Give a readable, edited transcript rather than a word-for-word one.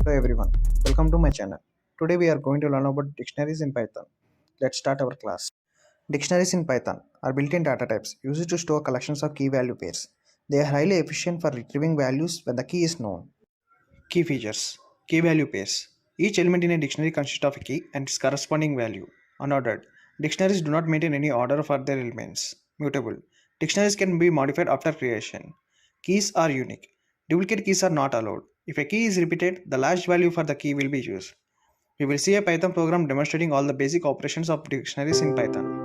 Hello everyone, welcome to my channel. Today we are going to learn about dictionaries in Python. Let's start our class. Dictionaries in Python are built-in data types used to store collections of key value pairs. They are highly efficient for retrieving values when the key is known. Key features. Key value pairs. Each element in a dictionary consists of a key and its corresponding value. Unordered. Dictionaries do not maintain any order for their elements. Mutable. Dictionaries can be modified after creation. Keys are unique. Duplicate keys are not allowed. If a key is repeated, the last value for the key will be used. We will see a Python program demonstrating all the basic operations of dictionaries in Python.